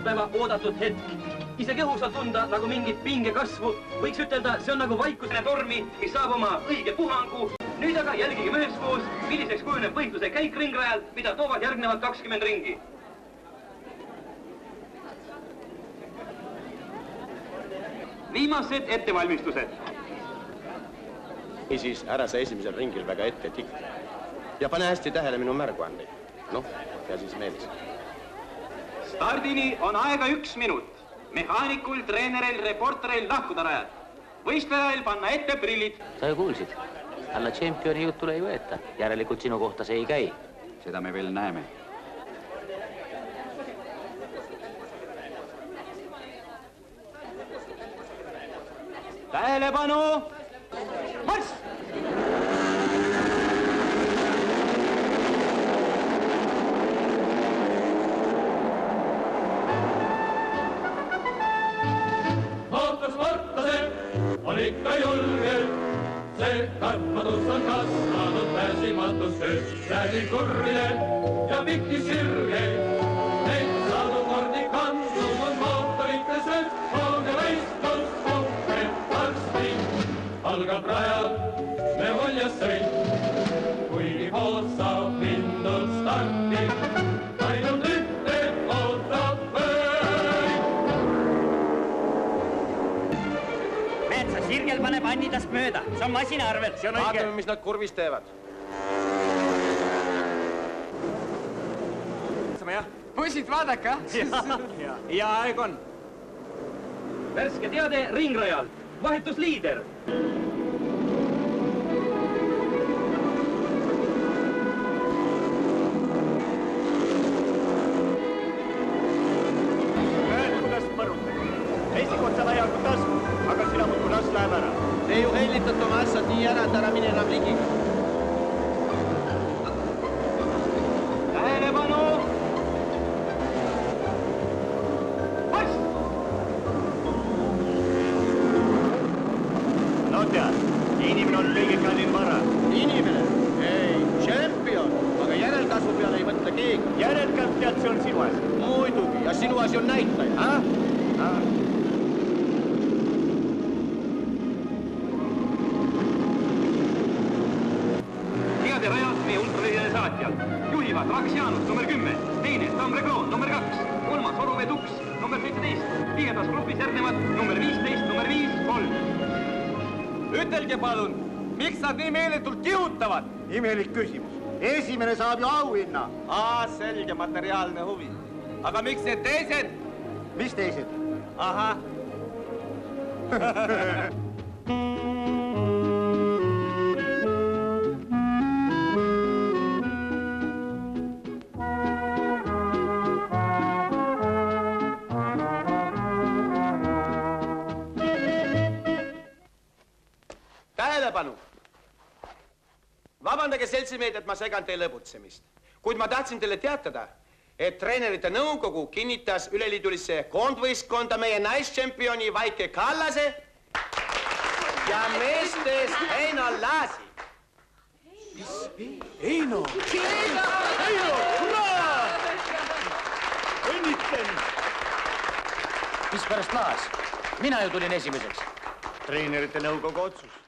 aastapäeva oodatud hetk. Isegi õhus on tunda nagu mingit pinge kasvu. Võiks ütelda, see on nagu vaikusene tormi, mis saab oma õige puhangu. Nüüd aga jälgige üheskoos, milliseks kujuneb võistluse käik ringrajal, mida toovad järgnevad 20 ringi. Viimased ettevalmistused. Niisiis, ära sa esimesel ringil väga ette tikki. Ja pane hästi tähele minu märguandeid. Noh, ja siis meeles. Stardini on aega 1 minut. Mehaanikul, treeneril, reporteril lahkuda rajad. Võistlejal panna ette prillid. Sa ju kuulsid. Alla tšempioni jutule ei võeta. Järelikult sinu kohta see ei käi. Seda me veel näeme. Tähelepanu! Marss! Autosportlased on ikka julgel. See kartmatus on kasvanud pääsimatusse. Räägin kurvile ja pikki sirge. Neid saadu kordi kandnud on mootoritesse. Olge võistlus, puhke varsti. Algab rajal me oljas sõit. Kuigi pood saab mindud starti. Ainult ühte ootab võit. Näed, sa sirgel paneb annidast mööda. See on masina arvel. See on õige. Vaatame, mis nad kurvis teevad. Pussid, vaadake, ja aeg on. Värske teade ringrajal. Vahetusliider. Kuidas põrutab? Esikotsa laiakutas, aga sina muidu las läheb ära. Te ju hellitate oma asjad nii ära, et ära mine enam ligiga. Tähelepanu! No tead, inimene on kõige kallim vara. Inimene? Ei, tšempion. Aga järelkasvu peale ei mõtle keegi. Järelkasv tead, see on sinu asi. Muidugi, ja sinu asi on näitaja, Heade rajad meie ultraliidele saatjal. Juhivad Raks Jaanus, number 10. Teine, Tamre Kroon, number 2. Kolmas, Oruvee Tuks, number 17. Viiendas grupis järgnevad number 15, number 5, 3. Ütelge palun, miks nad nii meeletult kihutavad? Imelik küsimus. Esimene saab ju auhinna. Selge materiaalne huvi. Aga miks need teised? Mis teised? Ahah. Tähelepanu! Vabandage seltsimehed, et ma segan teie lõbutsemist. Kuid ma tahtsin teile teatada, et treenerite nõukogu kinnitas üleliidulisse koondvõistkonda meie naistšempioni Vaike Kallase ja meestes Heino Laasi. Heino! Heino! Hurraa! Õnnitlen! Mis pärast Laas? Mina ju tulin esimeseks. Treenerite nõukogu otsus.